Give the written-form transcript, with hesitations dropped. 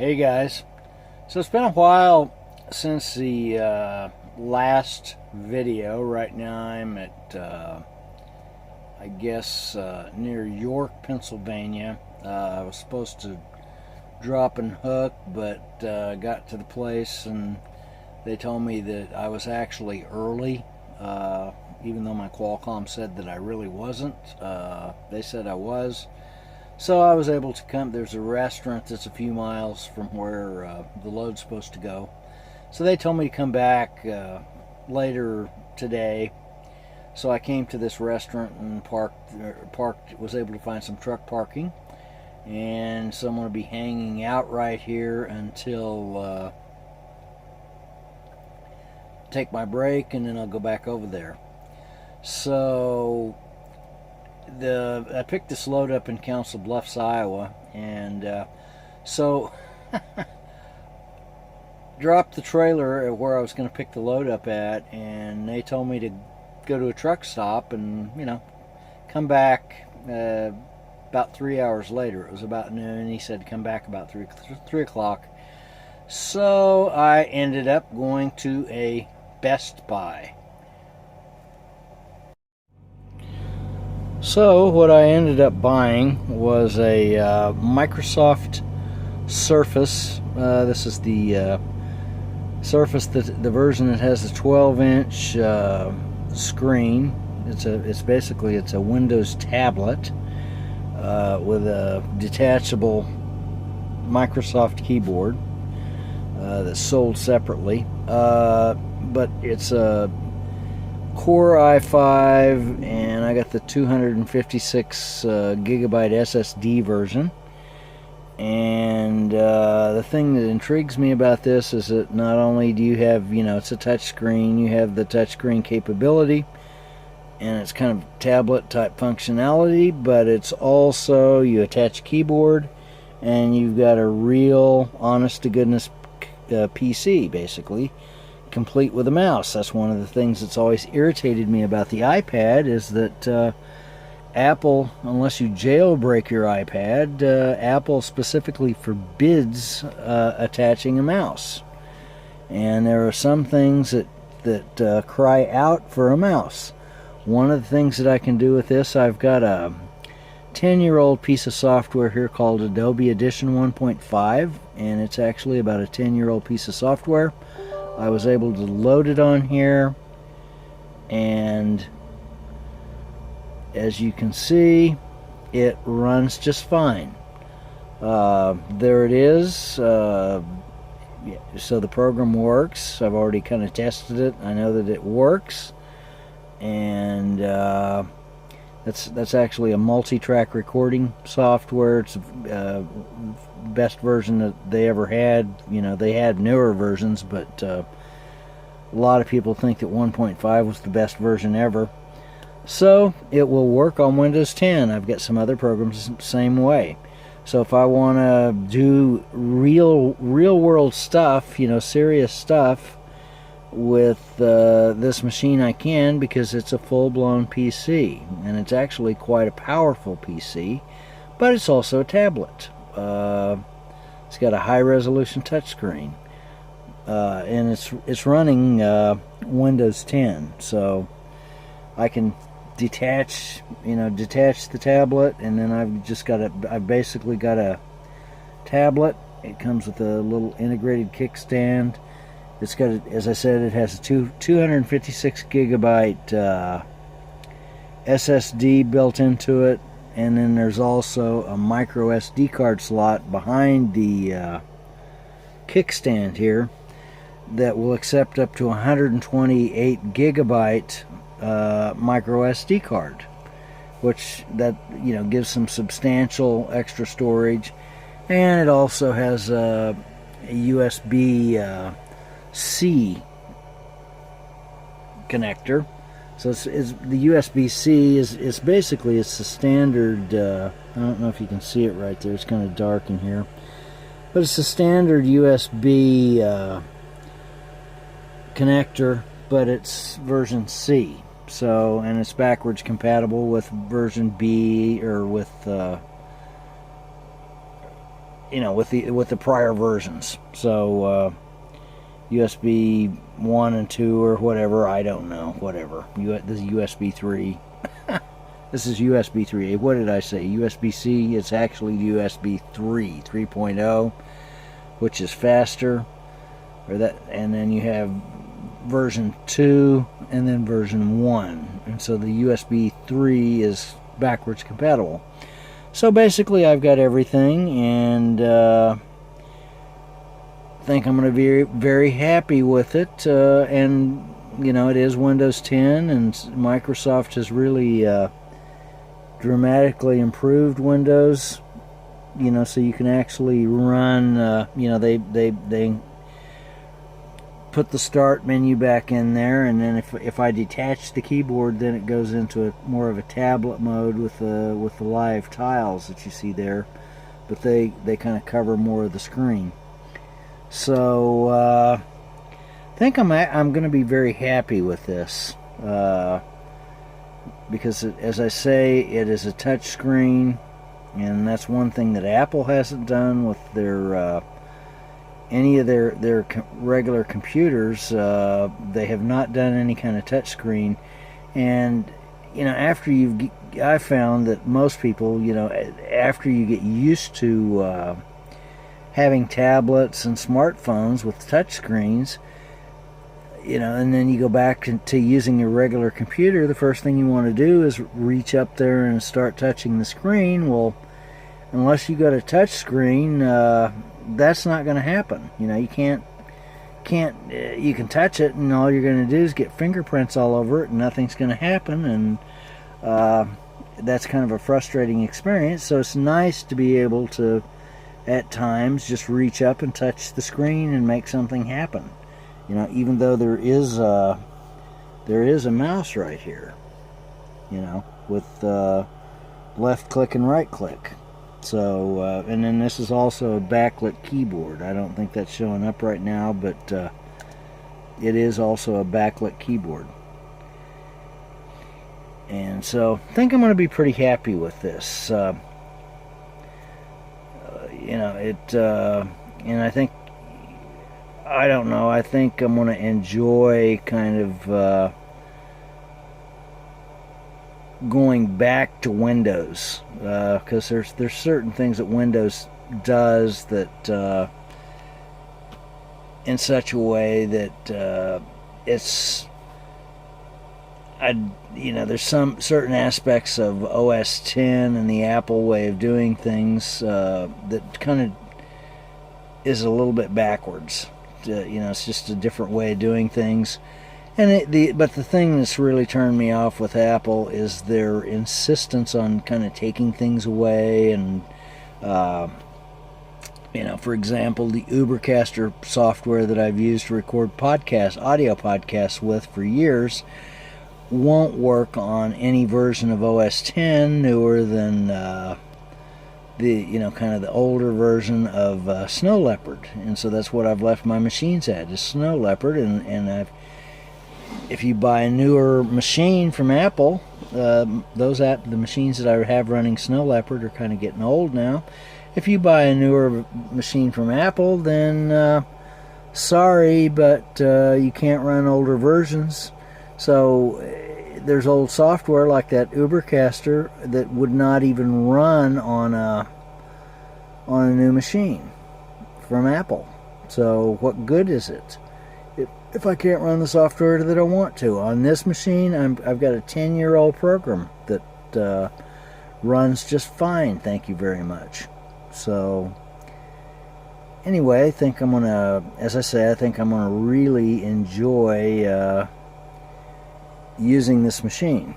Hey guys, so it's been a while since the last video. Right now I'm at I guess near York, Pennsylvania. I was supposed to drop and hook, but got to the place and they told me that I was actually early, even though my Qualcomm said that I really wasn't. They said I was. So I was able to come. There's a restaurant that's a few miles from where the load's supposed to go. So they told me to come back later today. So I came to this restaurant and parked. Was able to find some truck parking, and so I'm going to be hanging out right here until take my break, and then I'll go back over there. So I picked this load up in Council Bluffs, Iowa, and so dropped the trailer at where I was going to pick the load up at, and they told me to go to a truck stop and come back about 3 hours later. It was about noon. He said come back about 3 o'clock. So I ended up going to a Best Buy. So what I ended up buying was a Microsoft Surface. This is the Surface, the version that has a 12-inch screen. It's basically a Windows tablet with a detachable Microsoft keyboard that's sold separately. But it's a Core i5, and I got the 256 gigabyte SSD version. And the thing that intrigues me about this is that not only do you have, it's a touch screen, you have the touch screen capability, and it's kind of tablet type functionality, but it's also, you attach a keyboard, and you've got a real, honest to goodness PC, basically, complete with a mouse. That's one of the things that's always irritated me about the iPad, is that Apple, unless you jailbreak your iPad, Apple specifically forbids attaching a mouse. And there are some things that cry out for a mouse. One of the things that I can do with this, I've got a 10-year-old piece of software here called Adobe Edition 1.5, and it's actually about a 10-year-old piece of software. I was able to load it on here, and as you can see, it runs just fine. There it is. So the program works. I've already kind of tested it. I know that it works, and that's actually a multi-track recording software. It's the best version that they ever had. They had newer versions, but a lot of people think that 1.5 was the best version ever. So it will work on Windows 10. I've got some other programs the same way. So if I want to do real world stuff, serious stuff with this machine, I can, because it's a full-blown PC, and it's actually quite a powerful PC, but it's also a tablet. It's got a high-resolution touchscreen, and it's running Windows 10, so I can detach the tablet, and then I've basically got a tablet. It comes with a little integrated kickstand. It's got, as I said, it has a 256 gigabyte SSD built into it, and then there's also a micro SD card slot behind the kickstand here that will accept up to 128 gigabyte micro SD card, which gives some substantial extra storage. And it also has a USB C connector. So the USB-C is basically, it's the standard, I don't know if you can see it right there, it's kind of dark in here, but it's the standard USB connector, but it's version C. So, and it's backwards compatible with version B, or with with the prior versions. So USB 1 and 2 or whatever, I don't know, whatever. This is USB 3. This is USB 3. What did I say? USB-C? It's actually USB 3.0, which is faster. And then you have version 2 and then version 1. And so the USB 3 is backwards compatible. So basically I've got everything, and think I'm going to be very happy with it. And it is Windows 10, and Microsoft has really dramatically improved Windows, so you can actually run, they put the start menu back in there, and then if I detach the keyboard, then it goes into more of a tablet mode with the live tiles that you see there, but they kind of cover more of the screen. So I think I'm going to be very happy with this. Because as I say, it is a touch screen, and that's one thing that Apple hasn't done with their any of their regular computers. They have not done any kind of touch screen, and I found that most people, after you get used to having tablets and smartphones with touch screens, and then you go back to using your regular computer, the first thing you want to do is reach up there and start touching the screen. Well, unless you got a touch screen, that's not going to happen. You can't. You can touch it, and all you're going to do is get fingerprints all over it, and nothing's going to happen. And that's kind of a frustrating experience. So it's nice to be able to, at times, just reach up and touch the screen and make something happen. Even though there is a mouse right here, with left click and right click. So, and then this is also a backlit keyboard. I don't think that's showing up right now, but it is also a backlit keyboard. And so, I think I'm going to be pretty happy with this. And I think, I don't know, I think I'm going to enjoy kind of going back to Windows, because there's certain things that Windows does that in such a way that there's some certain aspects of OS 10 and the Apple way of doing things that kind of is a little bit backwards. It's just a different way of doing things. And but the thing that's really turned me off with Apple is their insistence on kind of taking things away. And for example, the Ubercaster software that I've used to record audio podcasts with for years, won't work on any version of OS 10 newer than kind of the older version of Snow Leopard. And so that's what I've left my machines at, is Snow Leopard. And if you buy a newer machine from Apple, the machines that I have running Snow Leopard are kind of getting old now. If you buy a newer machine from Apple, then sorry, but you can't run older versions. So there's old software like that Ubercaster that would not even run on a new machine from Apple. So what good is it if I can't run the software that I want to? On this machine, I've got a 10-year-old program that runs just fine, thank you very much. So anyway, I think I'm gonna, as I say, I think I'm gonna really enjoy using this machine.